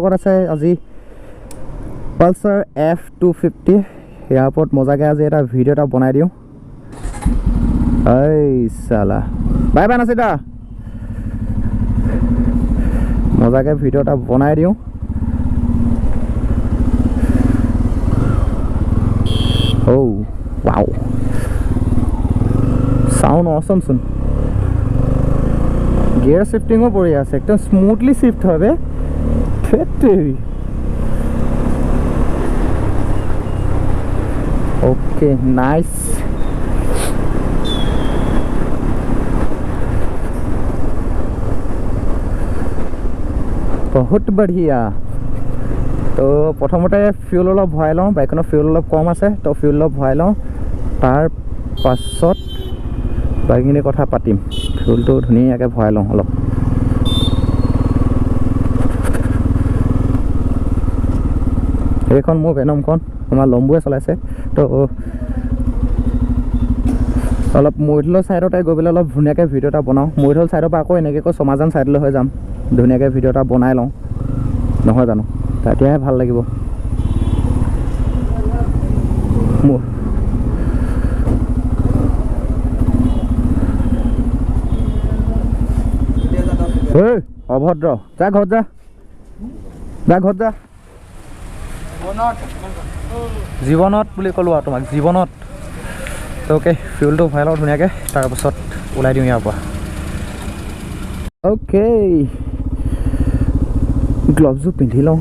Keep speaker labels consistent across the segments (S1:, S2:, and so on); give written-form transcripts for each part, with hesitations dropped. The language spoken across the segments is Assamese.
S1: লগত আছে আজি পালচাৰ F250 ইয়াৰ ওপৰত মজাকৈ আজি এটা ভিডিঅ' এটা বনাই দিওঁ এই চালা বাই বাই নাচিদা মজাকৈ ভিডিঅ' এটা বনাই দিওঁ Oh, wow. Sound awesome soon. Gear shifting हो बढ़िया से एकदम smoothly shift हो बे Okay, nice. बहुत बढ़िया तो प्रथमते फ्यूल अलप भराइ लওঁ বাইকনৰ फ्यूल अलप कम আছে তো फ्यूल अलप भराइ लওঁ তাৰ পাছত বাইকখিনি কথা পাতিম फ्यूलটো ধুনীয়াকৈ ভৰাই লওঁ অলপ এইখন মোৰ ভেনমখন আমাৰ লম্বুৱে চলাইছে তো অলপ মৰিধলৰ সাইডতে গৈ পেলাই অলপ ধুনীয়াকৈ ভিডিঅ' এটা বনাওঁ মৰিধল সাইডৰ পৰা আকৌ এনেকৈ সমাজান সাইডলৈ হৈ যাম ধুনীয়াকৈ ভিডিঅ' এটা বনাই লওঁ নহয় জানো তেতিয়াহে ভাল লাগিব ঐ অভদ্ৰ যা ঘৰত যা ঘৰত যা জীৱনত বুলি ক'লোঁ আৰু তোমাক জীৱনত তো অ'কে ফিউলটো ভৰাই লওঁ ধুনীয়াকৈ তাৰপাছত ওলাই দিওঁ ইয়াৰ পৰা অ'কে গ্লভছো পিন্ধি লওঁ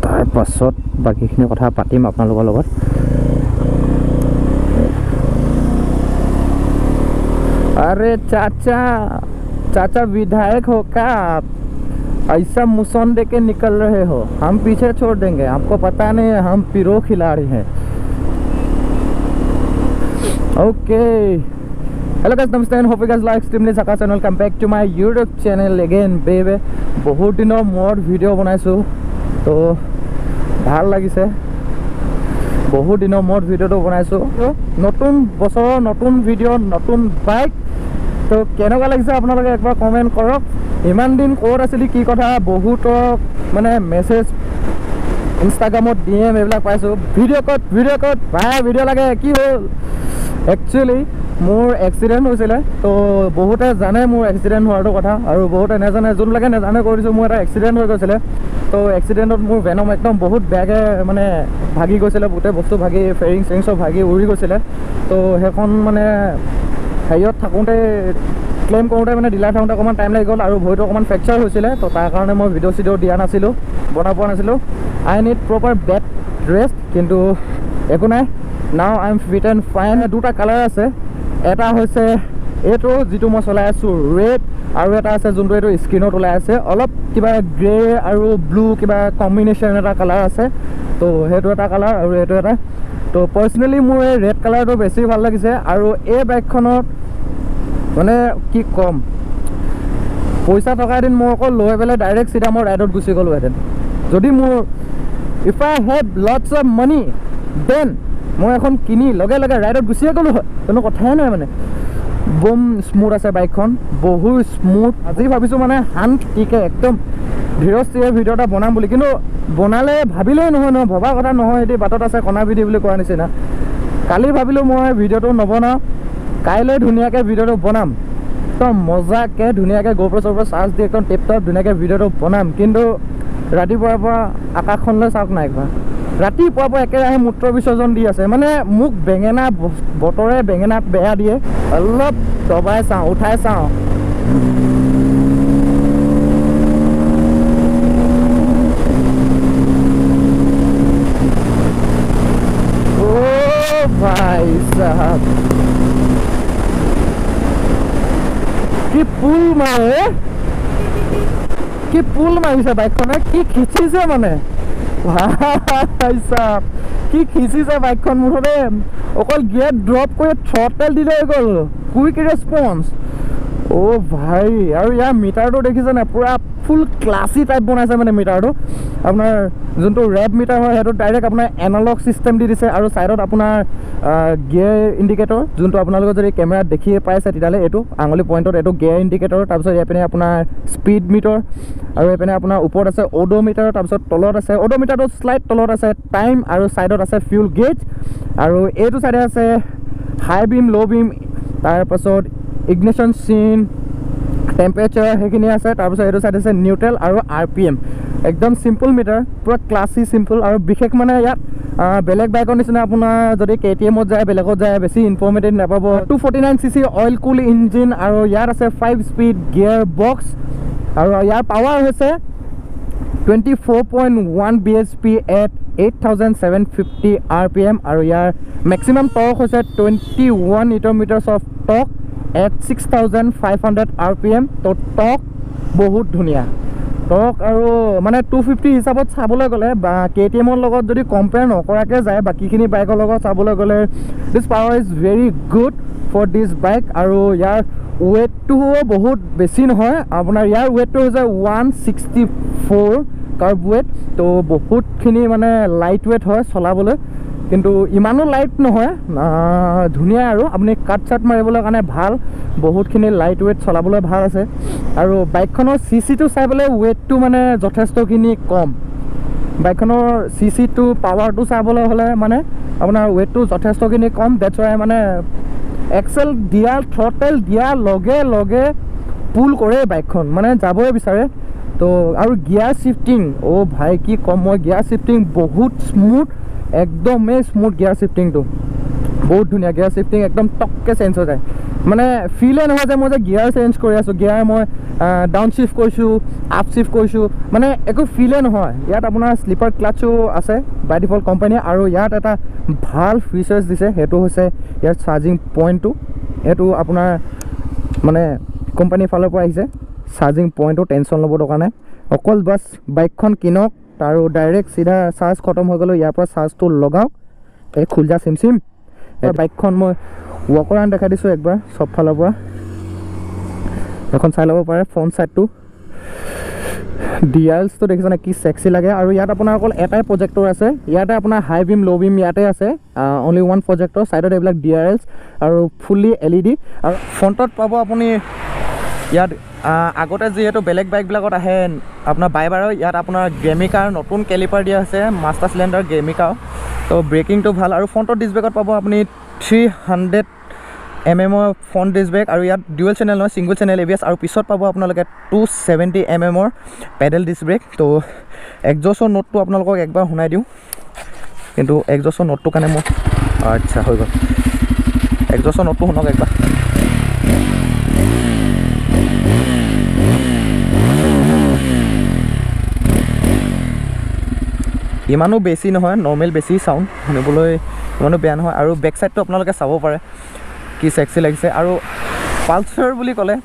S1: তাৰ পাছত বাকীখিনি কথা পাতিম আপোনালোকৰ লগত अरे चाचा विधायक हो क्या आप ऐसा मुसन दे के निकल रहे हो हम पीछे छोड़ देंगे आपको पता नहीं है हम पिरो खिलाड़ी हैं ओके हेलो गाइस नमस्ते and hope you guys like extremely झकास and welcome back to my YouTube channel again बेबे बहुत दिनों मूৰত ভিডিঅ' বনাইছো তো ভাল লাগিছে বহুত দিনৰ মূৰত ভিডিঅ'টো বনাইছো নতুন বছৰৰ নতুন ভিডিঅ' নতুন বাইক তো কেনেকুৱা লাগিছে আপোনালোকে একবাৰ কমেণ্ট কৰক ইমান দিন ক'ত আছিলি কি কথা বহুতক মানে মেছেজ ইনষ্টাগ্ৰামত DM এইবিলাক পাইছোঁ ভিডিঅ' ক'ত ভাই ভিডিঅ' লাগে কি হ'ল একচুৱেলি মোৰ এক্সিডেণ্ট হৈছিলে তো বহুতে জানে মোৰ এক্সিডেণ্ট হোৱাটো কথা আৰু বহুতে নাজানে যোনবিলাকে নাজানে কৈ দিছোঁ মোৰ এটা এক্সিডেণ্ট হৈ গৈছিলে তো এক্সিডেণ্টত মোৰ ভেনম একদম বহুত বেয়াকৈ মানে ভাগি গৈছিলে গোটেই বস্তু ভাগি ফেৰিং চেৰিং চব ভাগি উৰি গৈছিলে তো সেইখন মানে হেৰিয়ত থাকোঁতে ক্লেইম কৰোঁতে মানে ডিলাৰ থাকোঁতে অকণমান টাইম লাগি গ'ল আৰু ভৰিটো অকণমান ফ্ৰেকচাৰ হৈছিলে তো তাৰ কাৰণে মই ভিডিঅ' চিডিঅ' দিয়া নাছিলোঁ বনাব পৰা নাছিলোঁ I need proper bed rest কিন্তু একো নাই now I am fit and fine দুটা কালাৰ আছে এটা হৈছে এইটো যিটো মই চলাই আছোঁ ৰেড আৰু এটা আছে যোনটো এইটো স্ক্ৰীনত ওলাই আছে অলপ কিবা গ্ৰে আৰু ব্লু কিবা কম্বিনেশ্যন এটা কালাৰ আছে তো সেইটো এটা কালাৰ আৰু এইটো এটা তো পাৰ্চনেলি মোৰ এই ৰেড কালাৰটো বেছি ভাল লাগিছে আৰু এই বাইকখনত মানে কি ক'ম পইচা থকা এদিন মই অকল লৈ পেলাই ডাইৰেক্ট চিধা মই ৰাইডত গুচি গ'লোহেঁতেন যদি মোৰ if I have lots of money then মই এখন কিনি লগে লগে ৰাইডত গুচিয়ে গ'লোঁ হয় কোনো কথাই নাই মানে বম স্মুথ আছে বাইকখন বহু স্মুথ আজি ভাবিছোঁ মানে শান্তিকে একদম ধীৰস্থিৰে ভিডিঅ' এটা বনাম বুলি কিন্তু বনালে ভাবিলেই নহয় ভবা কথা নহয় এটি বাটত আছে কণা ভিডিঅ' বুলি কোৱা নিচিনা কালি ভাবিলোঁ মই ভিডিঅ'টো নবনাওঁ কাইলৈ ধুনীয়াকৈ ভিডিঅ'টো বনাম একদম মজাকৈ ধুনীয়াকৈ GoPro চোপ্ৰ চাৰ্জ দি একদম টেপ টপ ধুনীয়াকৈ ভিডিঅ'টো বনাম কিন্তু ৰাতিপুৱাৰ পৰা আকাশখনলৈ চাওক নাই একবাৰ ৰাতিপুৱাৰ পৰা একেৰাহে মূত্ৰ বিসৰ্জন দি আছে মানে মোক বেঙেনা বতৰে বেঙেনা বেয়া দিয়ে অলপ দবাই চাওঁ উঠাই চাওঁ অ' ভাই সাহেব কি পুল মাৰিছে বাইকখনে কি খিচিছে মানে ভাই সাহেব কি খিচিছে বাইকখন মুঠতে অকল গিয়াৰ ড্ৰপ কৰি থ্ৰটেল দিলে হৈ গ'ল কুইক ৰেছপন্স অ' ভাই আৰু ইয়াৰ মিটাৰটো দেখিছে নাই পুৰা ফুল ক্লাছি টাইপ বনাইছে মানে মিটাৰটো আপোনাৰ যোনটো ৰেপ মিটাৰ হয় সেইটো ডাইৰেক্ট আপোনাৰ এনালগ চিষ্টেম দি দিছে আৰু ছাইডত আপোনাৰ গিয়াৰ ইণ্ডিকেটৰ যোনটো আপোনালোকে যদি কেমেৰাত দেখিয়ে পাইছে তেতিয়াহ'লে এইটো আঙুলি পইণ্টত এইটো গিয়াৰ ইণ্ডিকেটৰ তাৰপিছত এইপিনে আপোনাৰ স্পীড মিটাৰ আৰু এইপিনে আপোনাৰ ওপৰত আছে অডোমিটাৰ তাৰপিছত তলত আছে অডোমিটাৰটো শ্লাইড তলত আছে টাইম আৰু ছাইডত আছে ফিউল গেজ আৰু এইটো ছাইডে আছে হাই বিম ল' বিম তাৰপাছত ইগনিশ্যন চিন টেম্পাৰেচাৰ সেইখিনি আছে তাৰপিছত এইটো ছাইড আছে নিউট্ৰেল আৰু RPM একদম চিম্পল মিটাৰ পুৰা ক্লাছী চিম্পল আৰু বিশেষ মানে ইয়াত বেলেগ বাইকৰ নিচিনা আপোনাৰ যদি KTM-ত যায় বেলেগত যায় বেছি ইনফৰ্মেটিভ নাপাব 249cc অইল কুল ইঞ্জিন আৰু ইয়াত আছে 5 স্পীড গিয়াৰ বক্স আৰু ইয়াৰ পাৱাৰ হৈছে 24.1 bhp at 8750 RPM আৰু ইয়াৰ মেক্সিমাম টৰ্ক হৈছে 21 Newton-metres of torque at 6500 RPM তো টৰ্ক বহুত ধুনীয়া টৰ্ক আৰু মানে 250 হিচাপত চাবলৈ গ'লে বা KTM-ৰ লগত যদি কম্পেয়াৰ নকৰাকৈ যায় বাকীখিনি বাইকৰ লগত চাবলৈ গ'লে this power is very good for this bike আৰু ইয়াৰ ৱেটটোও বহুত বেছি নহয় আপোনাৰ ইয়াৰ ৱেটটো হৈছে 164 কাৰ্ব ৱেট তো বহুতখিনি মানে লাইট ৱেট হয় চলাবলৈ কিন্তু ইমানো লাইট নহয় ধুনীয়া আৰু আপুনি কাট চাট মাৰিবলৈ কাৰণে ভাল বহুতখিনি লাইট ৱেট চলাবলৈ ভাল আছে আৰু বাইকখনৰ CC-টো চাই পেলাই ৱেটটো মানে যথেষ্টখিনি কম বাইকখনৰ CC-টো পাৱাৰটো চাবলৈ হ'লে মানে আপোনাৰ ৱেটটো যথেষ্টখিনি কম ডেটছ ৱাই মানে এক্সেল দিয়া থ্ৰটেল দিয়া লগে লগে পুল কৰে বাইকখন মানে যাবই বিচাৰে তো আৰু গিয়াৰ শিফটিং ভাই কি কম মই গিয়াৰ শিফটিং বহুত স্মুথ একদমেই স্মুথ গিয়াৰ শিফটিংটো বহুত ধুনীয়া গিয়াৰ শিফটিং একদম টককৈ চেঞ্জ হৈ যায় মানে ফিলে নহয় যে মই যে গিয়াৰ চেঞ্জ কৰি আছোঁ গিয়াৰ মই ডাউন শিফ্ট কৰিছোঁ আপ শিফ্ট কৰিছোঁ মানে একো ফিলে নহয় ইয়াত আপোনাৰ স্লিপাৰ ক্লাটছো আছে বাই ডিফল্ট কোম্পানীয়ে আৰু ইয়াত এটা ভাল ফিচাৰ্ছ দিছে সেইটো হৈছে ইয়াৰ চাৰ্জিং পইণ্টটো এইটো আপোনাৰ মানে কোম্পানীৰ ফালৰ পৰা আহিছে চাৰ্জিং পইণ্টটো টেনশ্যন ল'ব দৰকাৰ নাই অকল বাছ বাইকখন কিনক আৰু ডাইৰেক্ট চিধা চাৰ্জ খতম হৈ গ'লেও ইয়াৰ পৰা চাৰ্জটো লগাওক এই খুল যা চিম বাইকখন মই ৱাক এৰাউণ্ড দেখাই দিছোঁ একবাৰ চব ফালৰ পৰা এখন চাই ল'ব পাৰে ফ্ৰণ্ট ছাইডটো ডিআৰএলছটো দেখিছেনে কি চেক্সি লাগে আৰু ইয়াত আপোনাৰ অকল এটাই প্ৰজেক্টৰ আছে ইয়াতে আপোনাৰ হাই বিম ল' বিম ইয়াতে আছে অনলি ওৱান প্ৰজেক্টৰ ছাইডত এইবিলাক ডিআৰএলছ আৰু ফুল্লি LED আৰু ফ্ৰণ্টত পাব আপুনি ইয়াত আগতে যিহেতু বেলেগ বাইকবিলাকত আহে আপোনাৰ বাৰে ইয়াত আপোনাৰ গেমিকাৰ নতুন কেলিপাৰ দিয়া হৈছে মাষ্টাৰ চিলিণ্ডাৰ গেমিকাৰ তো ব্ৰেকিংটো ভাল আৰু ফ্ৰণ্টৰ ডিছ ব্ৰেকত পাব আপুনি 300 mm ফ্ৰণ্ট ডিছ ব্ৰেক আৰু ইয়াত ডুৱেল চেনেল নহয় ছিংগল চেনেল ABS আৰু পিছত পাব আপোনালোকে 270 mm পেডেল ডিছ ব্ৰেক তো এক্সজষ্টৰ নোটটো আপোনালোকক একবাৰ শুনাই দিওঁ কিন্তু এক্সজষ্টৰ নোটটোৰ কাৰণে মোৰ আচ্ছা হৈ গ'ল এক্সজষ্টৰ নোটটো শুনক একবাৰ ইমানো বেছি নহয় নৰ্মেল বেছি চাউণ্ড শুনিবলৈ ইমানো বেয়া নহয় আৰু বেক ছাইডটো আপোনালোকে চাব পাৰে কি চেক্সি লাগিছে আৰু পালচাৰ বুলি ক'লে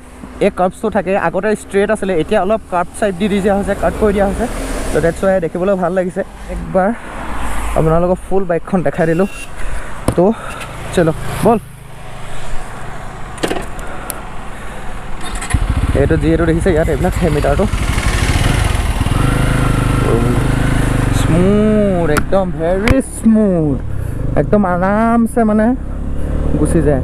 S1: এই কাৰ্ভছটো থাকে আগতে ষ্ট্ৰেইট আছিলে এতিয়া অলপ কাৰ্ভ ছাইড দি দিয়া হৈছে কাট কৰি দিয়া হৈছে তো ডেটছ ৱাই দেখিবলৈ ভাল লাগিছে একবাৰ আপোনালোকক ফুল বাইকখন দেখাই দিলোঁ তো চলো বল এইটো যিহেতু দেখিছে ইয়াত এইবিলাক সেই মিটাৰটো স্মুথ একদম ভেৰি স্মুথ একদম আৰামছে মানে গুচি যায়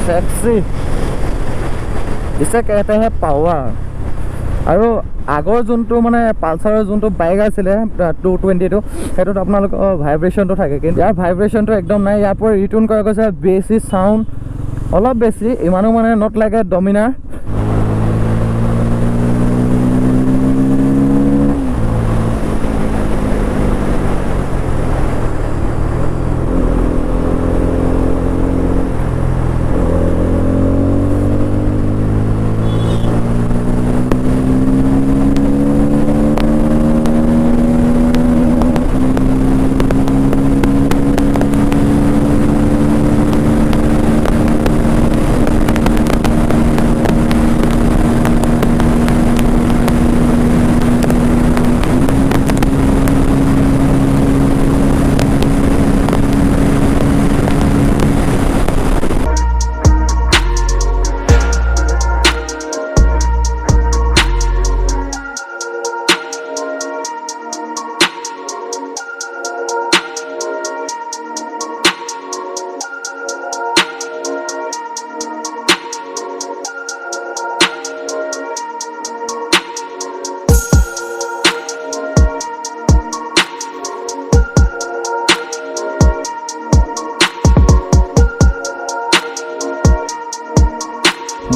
S1: सेक्सी इसे कहते हैं पावर আৰু আগৰ যোনটো মানে পালচাৰৰ যোনটো বাইক আছিলে 220টো সেইটোত আপোনালোকৰ ভাইব্ৰেশ্যনটো থাকে কিন্তু ইয়াৰ ভাইব্ৰেশ্যনটো একদম নাই ইয়াৰ পৰা ৰিটাৰ্ণ কৰা গৈছে বেছি চাউণ্ড অলপ বেছি ইমানো মানে নট লাইক এ ডমিনাৰ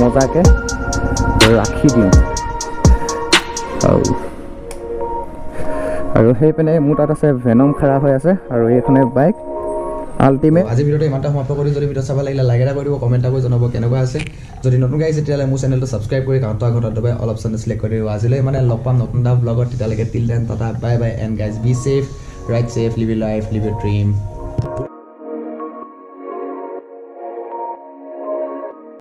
S1: মজাকৈ ৰাখি দিওঁ আৰু সেইপিনে মোৰ তাত আছে ভেনম খাৰা হৈ আছে আৰু এইখনে বাইক আল্টিমেট। আজি ভিডিঅ'টো ইমানটা সমাপ্ত কৰি যদি ভিডিঅ' চাব লাগিলে লাইক এটা কৰি দিব, কমেণ্ট এটা কৰি জনাব কেনেকুৱা আছে। যদি নতুনকৈ আহিছে তেতিয়াহ'লে মোৰ চেনেলটো ছাবস্ক্ৰাইব কৰি কাউণ্টাৰ ঘৰত দবাই অল অপশ্যনটো চিলেক্ট কৰি দিব। আজিলৈ মানে লগ পাম নতুন এটা ব্লগত, তেতিয়ালৈকে till then tata bye bye and guys be safe, ride safe, live your life, live your dream.